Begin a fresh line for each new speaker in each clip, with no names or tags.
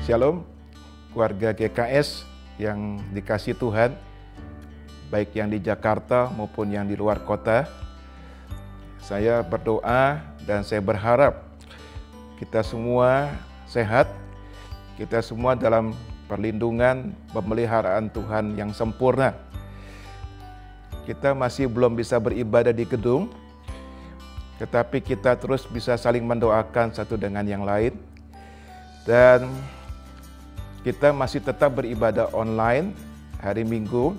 Shalom, keluarga GKS yang dikasih Tuhan, baik yang di Jakarta maupun yang di luar kota. Saya berdoa dan saya berharap kita semua sehat, kita semua dalam perlindungan pemeliharaan Tuhan yang sempurna. Kita masih belum bisa beribadah di gedung, tetapi kita terus bisa saling mendoakan satu dengan yang lain. Dan kita masih tetap beribadah online hari Minggu,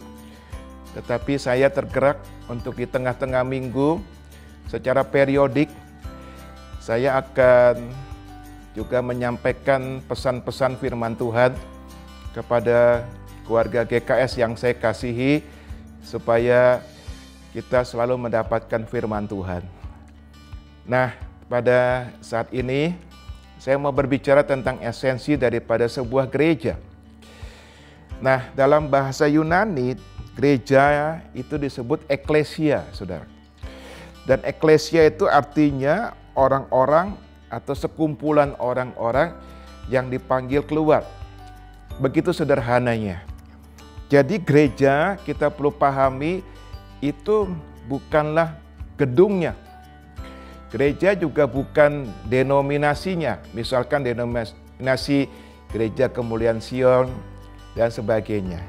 tetapi saya tergerak untuk di tengah-tengah minggu secara periodik saya akan juga menyampaikan pesan-pesan firman Tuhan kepada keluarga GKS yang saya kasihi, supaya kita selalu mendapatkan firman Tuhan. Nah, pada saat ini saya mau berbicara tentang esensi daripada sebuah gereja. Nah, dalam bahasa Yunani, gereja itu disebut eklesia, saudara. Dan eklesia itu artinya orang-orang atau sekumpulan orang-orang yang dipanggil keluar. Begitu sederhananya. Jadi gereja, kita perlu pahami, itu bukanlah gedungnya. Gereja juga bukan denominasinya, misalkan denominasi Gereja Kemuliaan Sion dan sebagainya.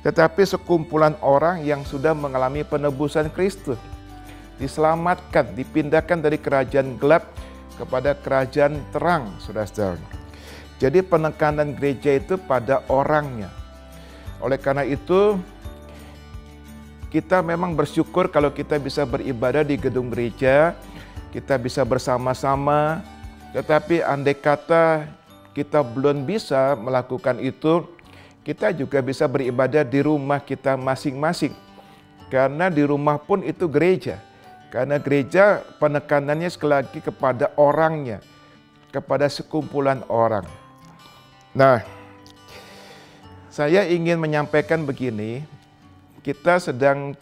Tetapi sekumpulan orang yang sudah mengalami penebusan Kristus, diselamatkan, dipindahkan dari kerajaan gelap kepada kerajaan terang, saudara-saudara. Jadi penekanan gereja itu pada orangnya. Oleh karena itu, kita memang bersyukur kalau kita bisa beribadah di gedung gereja, kita bisa bersama-sama, tetapi andai kata kita belum bisa melakukan itu, kita juga bisa beribadah di rumah kita masing-masing. Karena di rumah pun itu gereja. Karena gereja penekanannya sekali lagi kepada orangnya, kepada sekumpulan orang. Nah, saya ingin menyampaikan begini, kita sedang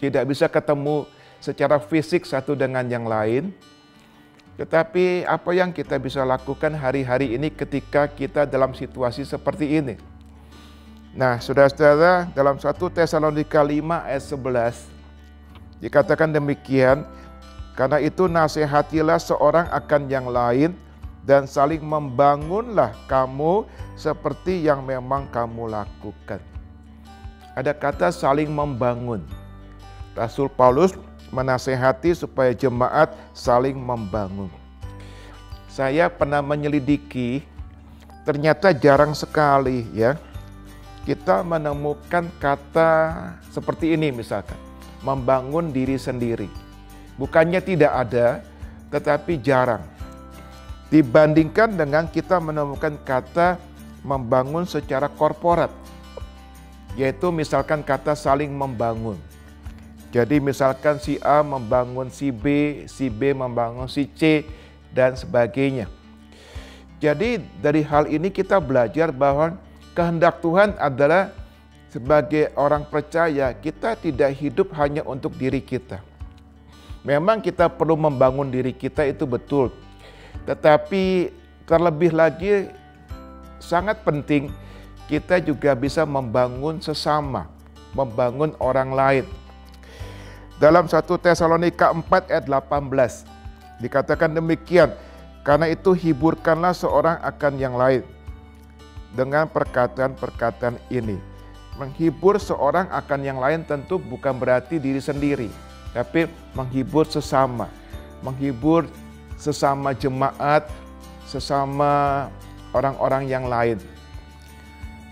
tidak bisa ketemu secara fisik satu dengan yang lain, tetapi apa yang kita bisa lakukan hari-hari ini ketika kita dalam situasi seperti ini. Nah, saudara-saudara, dalam 1 Tesalonika 5 ayat 11 dikatakan demikian, karena itu nasihatilah seorang akan yang lain dan saling membangunlah kamu seperti yang memang kamu lakukan. Ada kata saling membangun. Rasul Paulus menasihati supaya jemaat saling membangun. Saya pernah menyelidiki, ternyata jarang sekali ya kita menemukan kata seperti ini, misalkan membangun diri sendiri. Bukannya tidak ada, tetapi jarang. Dibandingkan dengan kita menemukan kata membangun secara korporat, yaitu misalkan kata saling membangun. Jadi misalkan si A membangun si B membangun si C, dan sebagainya. Jadi dari hal ini kita belajar bahwa kehendak Tuhan adalah sebagai orang percaya, kita tidak hidup hanya untuk diri kita. Memang kita perlu membangun diri kita, itu betul. Tetapi terlebih lagi sangat penting kita juga bisa membangun sesama, membangun orang lain. Dalam 1 Tesalonika 4 ayat 18 dikatakan demikian, karena itu hiburkanlah seorang akan yang lain dengan perkataan-perkataan ini. Menghibur seorang akan yang lain tentu bukan berarti diri sendiri, tapi menghibur sesama, menghibur sesama jemaat, sesama orang-orang yang lain.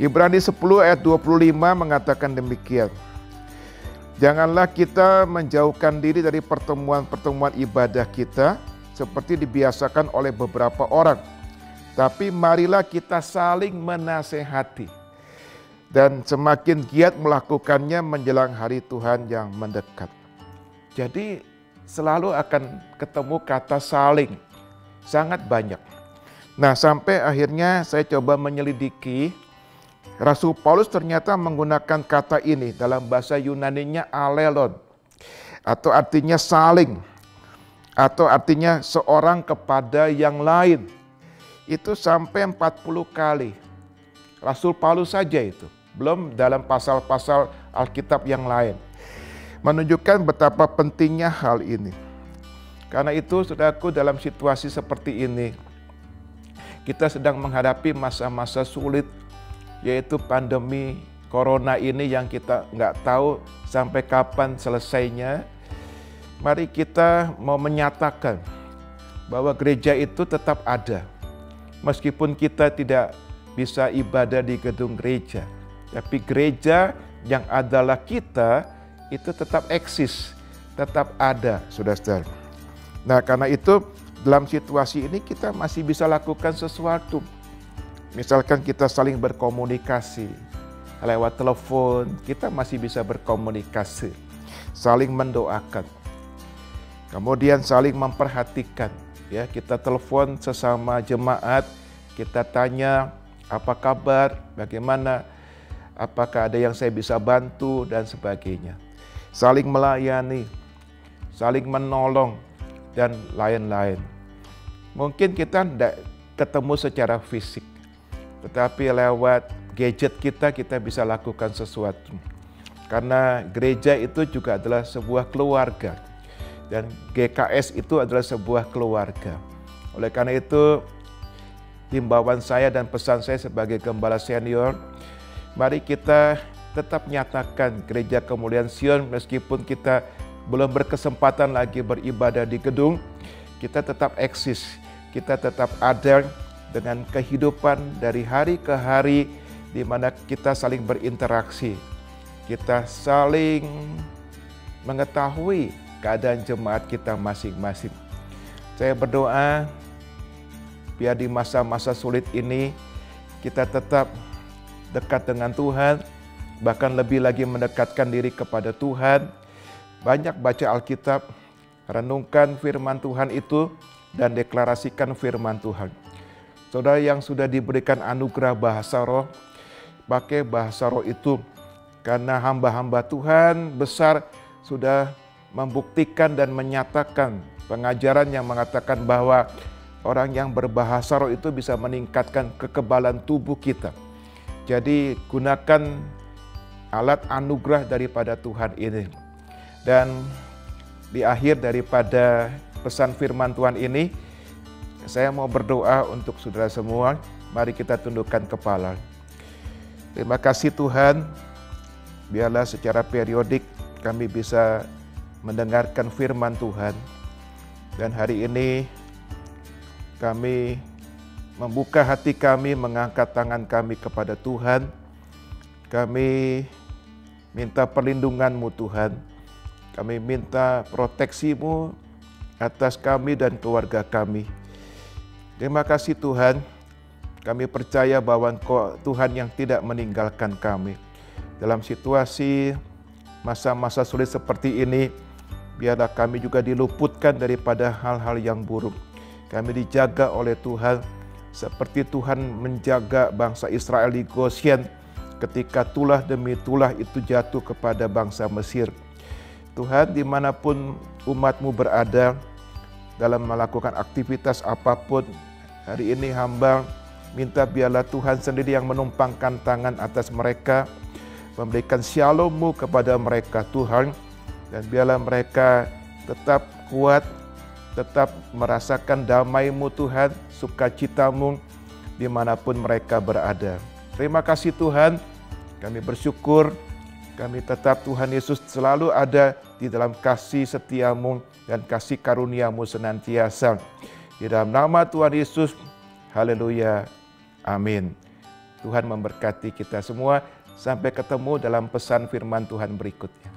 Ibrani 10 ayat 25 mengatakan demikian. Janganlah kita menjauhkan diri dari pertemuan-pertemuan ibadah kita seperti dibiasakan oleh beberapa orang. Tapi marilah kita saling menasehati dan semakin giat melakukannya menjelang hari Tuhan yang mendekat. Jadi selalu akan ketemu kata saling, sangat banyak. Nah, sampai akhirnya saya coba menyelidiki, Rasul Paulus ternyata menggunakan kata ini dalam bahasa Yunaninya alelon, atau artinya saling, atau artinya seorang kepada yang lain. itu sampai 40 kali. Rasul Paulus saja itu, belum dalam pasal-pasal Alkitab yang lain. Menunjukkan betapa pentingnya hal ini. Karena itu, saudaraku, dalam situasi seperti ini, kita sedang menghadapi masa-masa sulit, yaitu pandemi corona ini yang kita nggak tahu sampai kapan selesainya. Mari kita mau menyatakan bahwa gereja itu tetap ada. Meskipun kita tidak bisa ibadah di gedung gereja, tapi gereja yang adalah kita itu tetap eksis, tetap ada, saudara-saudara. Nah, karena itu dalam situasi ini kita masih bisa lakukan sesuatu. Misalkan kita saling berkomunikasi lewat telepon, kita masih bisa berkomunikasi, saling mendoakan. Kemudian saling memperhatikan, ya, kita telepon sesama jemaat, kita tanya apa kabar, bagaimana, apakah ada yang saya bisa bantu dan sebagainya. Saling melayani, saling menolong dan lain-lain. Mungkin kita tidak ketemu secara fisik, tetapi lewat gadget kita bisa lakukan sesuatu. Karena gereja itu juga adalah sebuah keluarga. Dan GKS itu adalah sebuah keluarga. Oleh karena itu, himbauan saya dan pesan saya sebagai gembala senior, mari kita tetap nyatakan Gereja Kemuliaan Sion meskipun kita belum berkesempatan lagi beribadah di gedung, kita tetap eksis, kita tetap ada dengan kehidupan dari hari ke hari, di mana kita saling berinteraksi, kita saling mengetahui keadaan jemaat kita masing-masing. Saya berdoa biar di masa-masa sulit ini kita tetap dekat dengan Tuhan, bahkan lebih lagi mendekatkan diri kepada Tuhan. Banyak baca Alkitab, renungkan firman Tuhan itu, dan deklarasikan firman Tuhan. Saudara yang sudah diberikan anugerah bahasa roh, pakai bahasa roh itu, karena hamba-hamba Tuhan besar sudah membuktikan dan menyatakan pengajaran yang mengatakan bahwa orang yang berbahasa roh itu bisa meningkatkan kekebalan tubuh kita. Jadi gunakan alat anugerah daripada Tuhan ini. Dan di akhir daripada pesan firman Tuhan ini, saya mau berdoa untuk saudara semua. Mari kita tundukkan kepala. Terima kasih Tuhan, biarlah secara periodik kami bisa mendengarkan firman Tuhan. Dan hari ini kami membuka hati kami, mengangkat tangan kami kepada Tuhan. Kami minta perlindungan-Mu Tuhan. Kami minta proteksi-Mu atas kami dan keluarga kami. Terima kasih Tuhan. Kami percaya bahwa Engkau Tuhan yang tidak meninggalkan kami. Dalam situasi masa-masa sulit seperti ini, biarlah kami juga diluputkan daripada hal-hal yang buruk. Kami dijaga oleh Tuhan, seperti Tuhan menjaga bangsa Israel di Goshen ketika tulah demi tulah itu jatuh kepada bangsa Mesir. Tuhan, dimanapun umat-Mu berada dalam melakukan aktivitas apapun, hari ini hamba minta biarlah Tuhan sendiri yang menumpangkan tangan atas mereka, memberikan shalom-Mu kepada mereka Tuhan, dan biarlah mereka tetap kuat, tetap merasakan damai-Mu Tuhan, sukacita-Mu dimanapun mereka berada. Terima kasih Tuhan, kami bersyukur, kami tetap Tuhan Yesus selalu ada di dalam kasih setia-Mu dan kasih karunia-Mu senantiasa. Di dalam nama Tuhan Yesus, haleluya, amin. Tuhan memberkati kita semua, sampai ketemu dalam pesan firman Tuhan berikutnya.